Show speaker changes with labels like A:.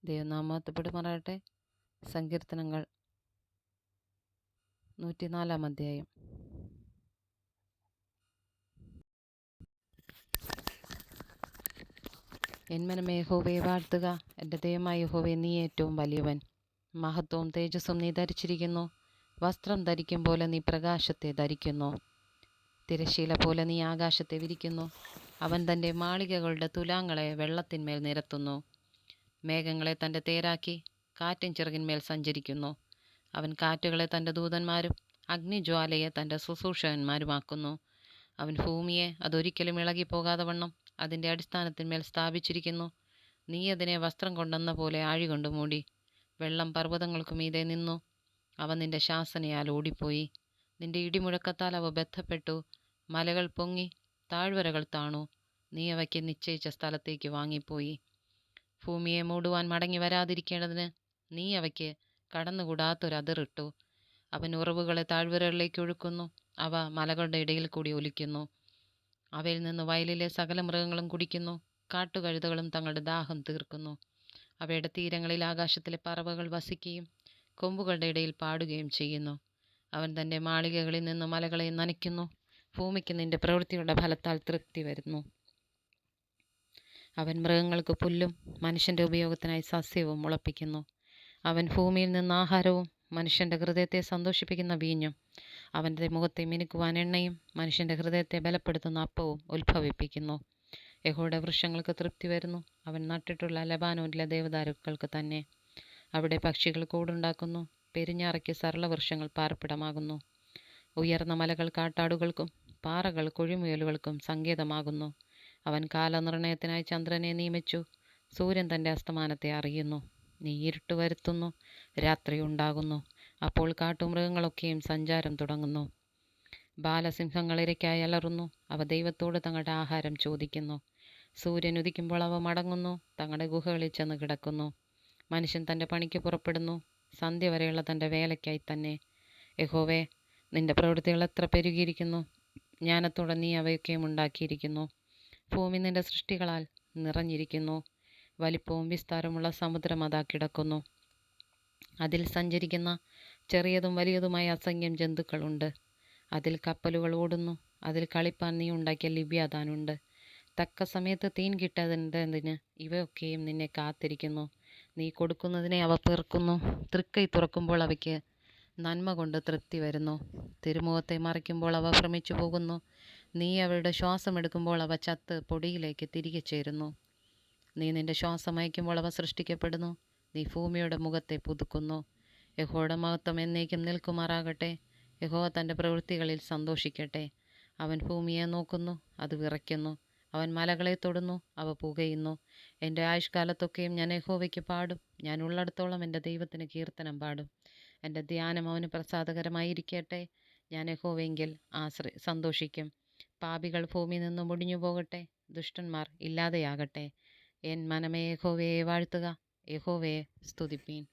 A: ദൈവനാമത്തിൽപ്പെടുമാറാകട്ടെ. സങ്കീർത്തനങ്ങൾ 104 അധ്യായം. എന്മനമേ യഹോവയെ വാഴ്ത്തുക. എൻ്റെ ദൈവമായ യഹോവേ, നീ ഏറ്റവും വലിയവൻ. മഹത്വവും തേജസ്സും നീ ധരിച്ചിരിക്കുന്നു. വസ്ത്രം ധരിക്കും പോലെ നീ പ്രകാശത്തെ ധരിക്കുന്നു. തിരശീല പോലെ നീ ആകാശത്തെ വിരിക്കുന്നു. അവൻ തൻ്റെ മാളികകളുടെ തുലാങ്ങളെ വെള്ളത്തിന്മേൽ നിരത്തുന്നു. മേഘങ്ങളെ തൻ്റെ തേരാക്കി കാറ്റിൻ ചിറകിന്മേൽ സഞ്ചരിക്കുന്നു. അവൻ കാറ്റുകളെ തൻ്റെ ദൂതന്മാരും അഗ്നിജ്വാലയെ തൻ്റെ ശുശ്രൂഷകന്മാരുമാക്കുന്നു. അവൻ ഭൂമിയെ അതൊരിക്കലും ഇളകിപ്പോകാതെ വണ്ണം അതിൻ്റെ അടിസ്ഥാനത്തിന്മേൽ സ്ഥാപിച്ചിരിക്കുന്നു. നീ അതിനെ വസ്ത്രം കൊണ്ടെന്ന പോലെ ആഴികൊണ്ട് മൂടി. വെള്ളം പർവ്വതങ്ങൾക്കു മീതെ നിന്നു. അവ നിന്റെ ശാസനയാൽ ഓടിപ്പോയി. നിന്റെ ഇടിമുഴക്കത്താൽ അവ ബദ്ധപ്പെട്ടു. മലകൾ പൊങ്ങി, താഴ്വരകൾ താണു. നീ അവയ്ക്ക് നിശ്ചയിച്ച സ്ഥലത്തേക്ക് വാങ്ങിപ്പോയി. ഭൂമിയെ മൂടുവാൻ മടങ്ങി വരാതിരിക്കേണ്ടതിന് നീ അവയ്ക്ക് കടന്നുകൂടാത്തൊരതിറിട്ടു. അവൻ ഉറവുകളെ താഴ്വരകളിലേക്ക് ഒഴുക്കുന്നു. അവ മലകളുടെ ഇടയിൽ കൂടി ഒലിക്കുന്നു. അവയിൽ നിന്ന് വയലിലെ സകല മൃഗങ്ങളും കുടിക്കുന്നു. കാട്ടുകഴുതകളും തങ്ങളുടെ ദാഹം തീർക്കുന്നു. അവയുടെ തീരങ്ങളിൽ ആകാശത്തിലെ പറവകൾ വസിക്കുകയും കൊമ്പുകളുടെ ഇടയിൽ പാടുകയും ചെയ്യുന്നു. അവൻ തൻ്റെ മാളികകളിൽ നിന്ന് മലകളെ നനയ്ക്കുന്നു. ഭൂമിക്ക് നിന്റെ പ്രവൃത്തിയുടെ ഫലത്താൽ തൃപ്തി വരുന്നു. അവൻ മൃഗങ്ങൾക്ക് പുല്ലും മനുഷ്യൻ്റെ ഉപയോഗത്തിനായി സസ്യവും മുളപ്പിക്കുന്നു. അവൻ ഭൂമിയിൽ നിന്ന് ആഹാരവും മനുഷ്യൻ്റെ ഹൃദയത്തെ സന്തോഷിപ്പിക്കുന്ന വീഞ്ഞും അവൻ്റെ മുഖത്തെ മിനുക്കുവാൻ എണ്ണയും മനുഷ്യൻ്റെ ഹൃദയത്തെ ബലപ്പെടുത്തുന്ന അപ്പവും ഉത്ഭവിപ്പിക്കുന്നു. യഹോവയുടെ വൃക്ഷങ്ങൾക്ക് തൃപ്തി വരുന്നു. അവൻ നട്ടിട്ടുള്ള ലബാനോനിലെ ദേവദാരുക്കൾക്ക് തന്നെ. അവിടെ പക്ഷികൾ കൂടുണ്ടാക്കുന്നു. പെരുഞ്ഞാറയ്ക്ക് സരളവൃക്ഷങ്ങൾ പാർപ്പിടമാകുന്നു. ഉയർന്ന മലകൾ കാട്ടാടുകൾക്കും പാറകൾ കൊഴിമുയലുകൾക്കും സങ്കേതമാകുന്നു. അവൻ കാലനിർണയത്തിനായി ചന്ദ്രനെ നിയമിച്ചു. സൂര്യൻ തൻ്റെ അസ്തമാനത്തെ അറിയുന്നു. നീ ഇരുട്ട് വരുത്തുന്നു, രാത്രി ഉണ്ടാകുന്നു. അപ്പോൾ കാട്ടുമൃഗങ്ങളൊക്കെയും സഞ്ചാരം തുടങ്ങുന്നു. ബാലസിംഹങ്ങൾ ഇരയ്ക്കായി അലറുന്നു. അവ ദൈവത്തോട് തങ്ങളുടെ ആഹാരം ചോദിക്കുന്നു. സൂര്യൻ ഉദിക്കുമ്പോൾ അവ മടങ്ങുന്നു, തങ്ങളുടെ ഗുഹകളിൽ ചെന്ന് കിടക്കുന്നു. മനുഷ്യൻ തൻ്റെ പണിക്ക് പുറപ്പെടുന്നു, സന്ധ്യ വരെയുള്ള തൻ്റെ വേലയ്ക്കായി തന്നെ. യഹോവേ, നിന്റെ പ്രവൃത്തികൾ എത്ര പെരുകിയിരിക്കുന്നു! ജ്ഞാനത്തോടെ നീ അവയൊക്കെയും ഉണ്ടാക്കിയിരിക്കുന്നു. ഭൂമി നിന്റെ സൃഷ്ടികളാൽ നിറഞ്ഞിരിക്കുന്നു. വലിപ്പവും വിസ്താരമുള്ള സമുദ്രം അതാ കിടക്കുന്നു. അതിൽ സഞ്ചരിക്കുന്ന ചെറിയതും വലിയതുമായ അസംഖ്യം ജന്തുക്കളുണ്ട്. അതിൽ കപ്പലുകൾ ഓടുന്നു. അതിൽ കളിപ്പാൻ നീ ഉണ്ടാക്കിയ ലിവ്യാതാനുണ്ട്. തക്ക സമയത്ത് തീൻ കിട്ടേണ്ടതിന് ഇവയൊക്കെയും നിന്നെ കാത്തിരിക്കുന്നു. നീ കൊടുക്കുന്നതിനെ അവ പെറുക്കുന്നു. തൃക്കൈ തുറക്കുമ്പോൾ അവയ്ക്ക് നന്മ കൊണ്ട് തൃപ്തി വരുന്നു. തിരുമുഖത്തെ മറയ്ക്കുമ്പോൾ അവ ഭ്രമിച്ചു പോകുന്നു. നീ അവയുടെ ശ്വാസമെടുക്കുമ്പോൾ അവ ചത്ത് പൊടിയിലേക്ക് തിരികെ ചേരുന്നു. നീ നിന്റെ ശ്വാസം അയക്കുമ്പോൾ അവ സൃഷ്ടിക്കപ്പെടുന്നു. നീ ഭൂമിയുടെ മുഖത്തെ പുതുക്കുന്നു. യഹോവയുടെ മഹത്വം എന്നേക്കും നിൽക്കുമാറാകട്ടെ. യഹോവ തൻ്റെ പ്രവൃത്തികളിൽ സന്തോഷിക്കട്ടെ. അവൻ ഭൂമിയെ നോക്കുന്നു, അത് വിറയ്ക്കുന്നു. അവൻ മലകളെ തൊടുന്നു, അവ പുകയുന്നു. എൻ്റെ ആയുഷ്കാലത്തൊക്കെയും ഞാൻ യഹോവയ്ക്ക് പാടും. ഞാൻ ഉള്ളിടത്തോളം എൻ്റെ ദൈവത്തിന് കീർത്തനം പാടും. എൻ്റെ ധ്യാനം അവന് പ്രസാദകരമായിരിക്കട്ടെ. ഞാൻ യഹോവയെങ്കിൽ സന്തോഷിക്കും. പാപികൾ ഭൂമിയിൽ നിന്ന് മുടിഞ്ഞു പോകട്ടെ, ദുഷ്ടന്മാർ ഇല്ലാതെയാകട്ടെ. എൻ മനമേ യഹോവയെ വാഴ്ത്തുക, യഹോവയെ സ്തുതിപ്പീൻ.